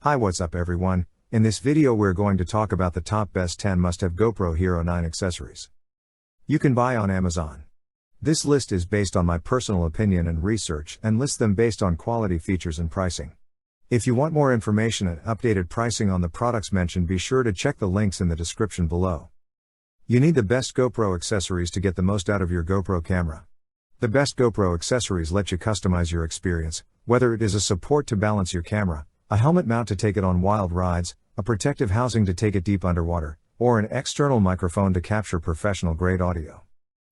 Hi, what's up everyone? In this video we're going to talk about the top best 10 must-have GoPro Hero 9 accessories you can buy on Amazon. This list is based on my personal opinion and research and lists them based on quality, features and pricing. If you want more information and updated pricing on the products mentioned, be sure to check the links in the description below. You need the best GoPro accessories to get the most out of your GoPro camera. The best GoPro accessories let you customize your experience, whether it is a support to balance your camera, a helmet mount to take it on wild rides, a protective housing to take it deep underwater, or an external microphone to capture professional-grade audio.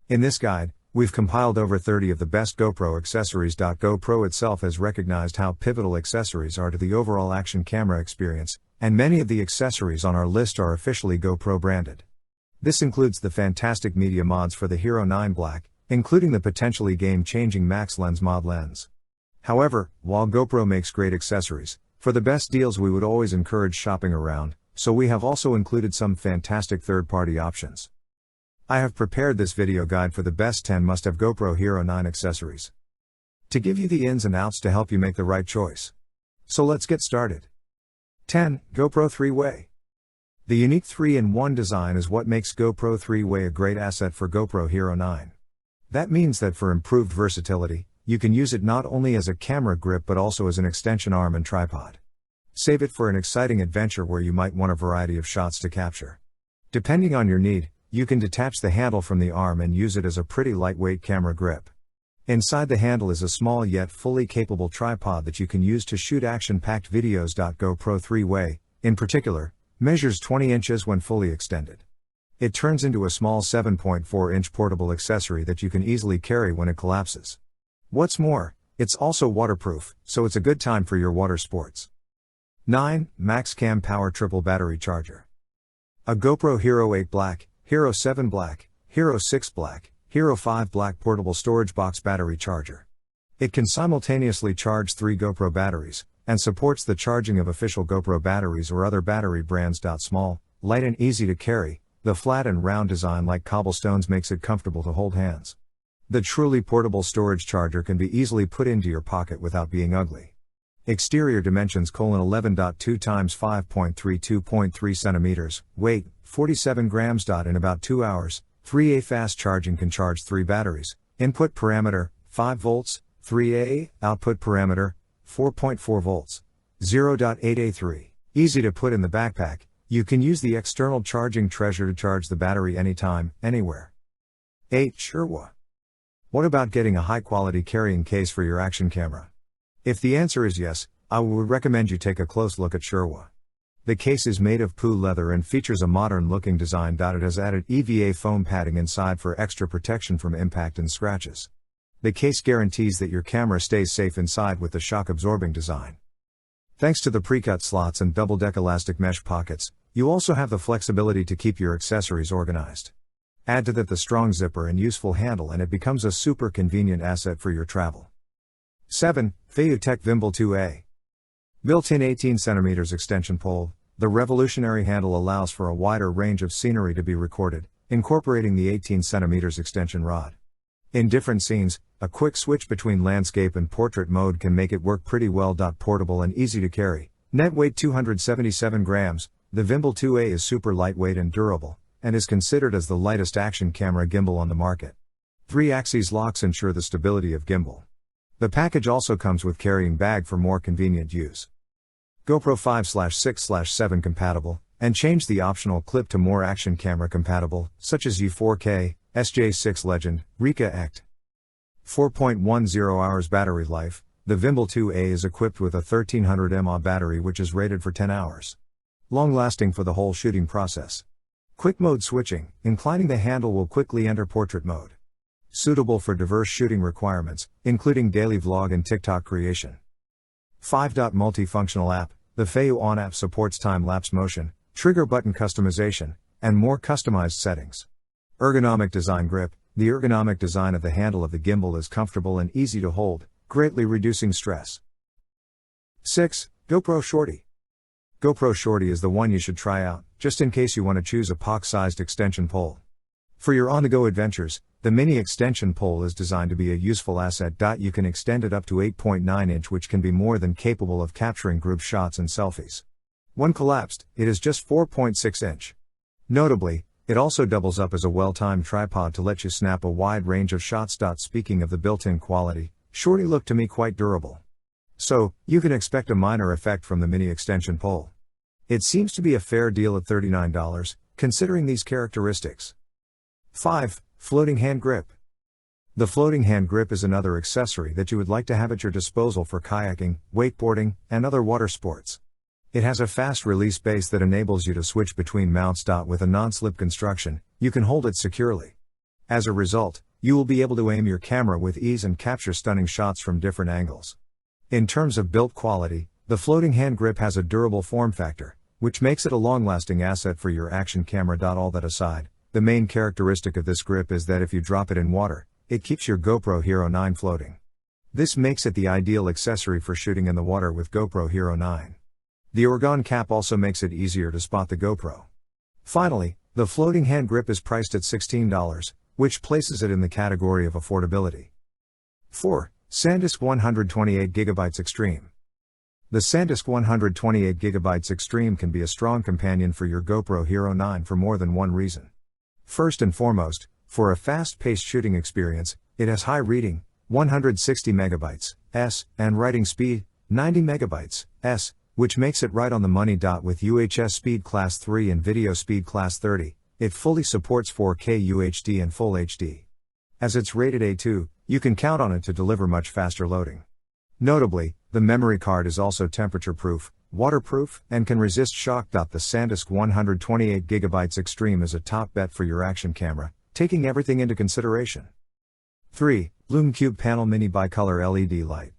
In this guide, we've compiled over 30 of the best GoPro accessories. GoPro itself has recognized how pivotal accessories are to the overall action camera experience, and many of the accessories on our list are officially GoPro branded. This includes the fantastic media mods for the Hero 9 Black, including the potentially game-changing Max Lens mod lens. However, while GoPro makes great accessories, for the best deals we would always encourage shopping around, so we have also included some fantastic third-party options. I have prepared this video guide for the best 10 must-have GoPro Hero 9 accessories, to give you the ins and outs to help you make the right choice. So let's get started. 10. GoPro 3-Way. The unique 3-in-1 design is what makes GoPro 3-Way a great asset for GoPro Hero 9. That means that for improved versatility, you can use it not only as a camera grip but also as an extension arm and tripod. Save it for an exciting adventure where you might want a variety of shots to capture. Depending on your need, you can detach the handle from the arm and use it as a pretty lightweight camera grip. Inside the handle is a small yet fully capable tripod that you can use to shoot action-packed videos. GoPro 3-Way, in particular, measures 20 inches when fully extended. It turns into a small 7.4-inch portable accessory that you can easily carry when it collapses. What's more, it's also waterproof, so it's a good time for your water sports. 9. MaxCam Power Triple Battery Charger. A GoPro Hero 8 Black, Hero 7 Black, Hero 6 Black, Hero 5 Black portable storage box battery charger. It can simultaneously charge 3 GoPro batteries, and supports the charging of official GoPro batteries or other battery brands. Small, light and easy to carry, the flat and round design like cobblestones makes it comfortable to hold hands. The truly portable storage charger can be easily put into your pocket without being ugly. Exterior dimensions: 11.2 x 5.32.3 centimeters, weight 47 grams. In about 2 hours, 3A fast charging can charge 3 batteries. Input parameter 5 volts, 3A, output parameter 4.4 volts, 0.8A3. Easy to put in the backpack. You can use the external charging treasure to charge the battery anytime, anywhere. 8. Sherwood. What about getting a high-quality carrying case for your action camera? If the answer is yes, I would recommend you take a close look at Sherwood. The case is made of PU leather and features a modern-looking design. It has added EVA foam padding inside for extra protection from impact and scratches. The case guarantees that your camera stays safe inside with the shock-absorbing design. Thanks to the pre-cut slots and double-deck elastic mesh pockets, you also have the flexibility to keep your accessories organized. Add to that the strong zipper and useful handle and it becomes a super convenient asset for your travel. 7. FeiyuTech Gimbal 2A. Built-in 18 cm extension pole, the revolutionary handle allows for a wider range of scenery to be recorded, incorporating the 18 cm extension rod. In different scenes, a quick switch between landscape and portrait mode can make it work pretty well. Portable and easy to carry, net weight 277 grams, the Gimbal 2A is super lightweight and durable, and is considered as the lightest action camera gimbal on the market. 3-axis locks ensure the stability of gimbal. The package also comes with carrying bag for more convenient use. GoPro 5/6/7 compatible, and change the optional clip to more action camera compatible, such as U4K, SJ6 Legend, Rika ECT. 4.10 hours battery life. The Gimbal 2A is equipped with a 1300 mAh battery which is rated for 10 hours. Long-lasting for the whole shooting process. Quick mode switching, inclining the handle will quickly enter portrait mode. Suitable for diverse shooting requirements, including daily vlog and TikTok creation. 5. Multifunctional app. The Feiyu On app supports time-lapse motion, trigger button customization, and more customized settings. Ergonomic design grip. The ergonomic design of the handle of the gimbal is comfortable and easy to hold, greatly reducing stress. 6. GoPro Shorty. GoPro Shorty is the one you should try out, just in case you want to choose a pocket-sized extension pole. For your on-the-go adventures, The mini extension pole is designed to be a useful asset. You can extend it up to 8.9 inch, which can be more than capable of capturing group shots and selfies. When collapsed, it is just 4.6 inch. Notably, it also doubles up as a well-timed tripod to let you snap a wide range of shots. Speaking of the built-in quality, Shorty looked to me quite durable. So, you can expect a minor effect from the mini extension pole. It seems to be a fair deal at $39, considering these characteristics. 5. Floating hand grip. The floating hand grip is another accessory that you would like to have at your disposal for kayaking, wakeboarding, and other water sports. It has a fast release base that enables you to switch between mounts. With a non-slip construction, you can hold it securely. As a result, you will be able to aim your camera with ease and capture stunning shots from different angles. In terms of build quality, the floating hand grip has a durable form factor, which makes it a long-lasting asset for your action camera. All that aside, the main characteristic of this grip is that if you drop it in water, it keeps your GoPro Hero 9 floating. This makes it the ideal accessory for shooting in the water with GoPro Hero 9. The Orgone cap also makes it easier to spot the GoPro. Finally, the floating hand grip is priced at $16, which places it in the category of affordability. 4. SanDisk 128GB Extreme. The SanDisk 128GB Extreme can be a strong companion for your GoPro Hero 9 for more than one reason. First and foremost, for a fast-paced shooting experience, it has high reading, 160 MB, and writing speed, 90 MB, which makes it right on the money. With UHS speed class 3 and video speed class 30, it fully supports 4K UHD and Full HD. As it's rated A2, you can count on it to deliver much faster loading. Notably, the memory card is also temperature-proof, waterproof, and can resist shock. The SanDisk 128GB Extreme is a top bet for your action camera, taking everything into consideration. 3. Lume Cube Panel Mini Bicolor LED Light.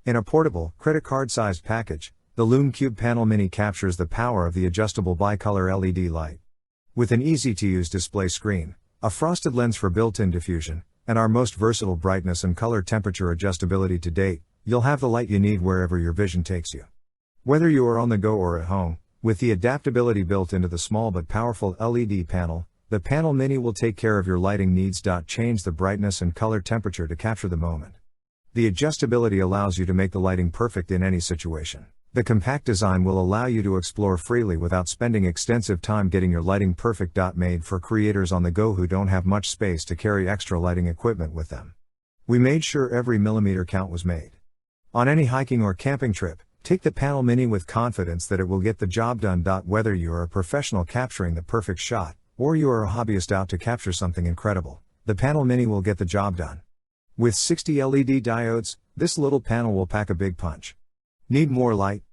In a portable, credit card-sized package, the Lume Cube Panel Mini captures the power of the adjustable bicolor LED light. With an easy-to-use display screen, a frosted lens for built-in diffusion, and our most versatile brightness and color temperature adjustability to date, you'll have the light you need wherever your vision takes you. Whether you are on the go or at home, with the adaptability built into the small but powerful LED panel, the Panel Mini will take care of your lighting needs. Change the brightness and color temperature to capture the moment. The adjustability allows you to make the lighting perfect in any situation. The compact design will allow you to explore freely without spending extensive time getting your lighting perfect. Made for creators on the go who don't have much space to carry extra lighting equipment with them. We made sure every millimeter count was made. On any hiking or camping trip, take the Panel Mini with confidence that it will get the job done. Whether you are a professional capturing the perfect shot, or you are a hobbyist out to capture something incredible, the Panel Mini will get the job done. With 60 LED diodes, this little panel will pack a big punch. Need more light?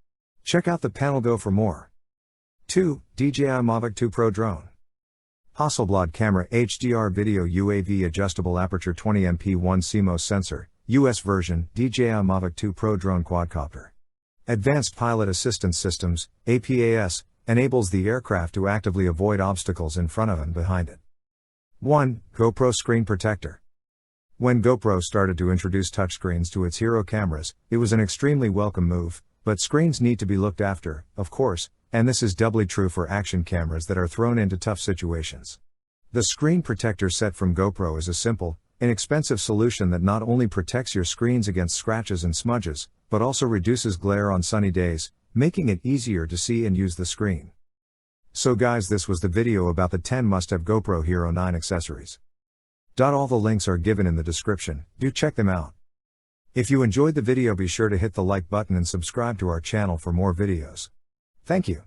Check out the Panel Go for more. 2. DJI Mavic 2 Pro Drone. Hasselblad camera HDR video UAV adjustable aperture 20MP 1 CMOS sensor, US version DJI Mavic 2 Pro Drone Quadcopter. Advanced Pilot Assistance Systems, APAS, enables the aircraft to actively avoid obstacles in front of and behind it. 1. GoPro Screen Protector. When GoPro started to introduce touchscreens to its Hero cameras, it was an extremely welcome move, but screens need to be looked after, of course, and this is doubly true for action cameras that are thrown into tough situations. The screen protector set from GoPro is a simple, inexpensive solution that not only protects your screens against scratches and smudges, but also reduces glare on sunny days, making it easier to see and use the screen. So guys, this was the video about the 10 must-have GoPro Hero 9 accessories. All the links are given in the description, do check them out. If you enjoyed the video, be sure to hit the like button and subscribe to our channel for more videos. Thank you.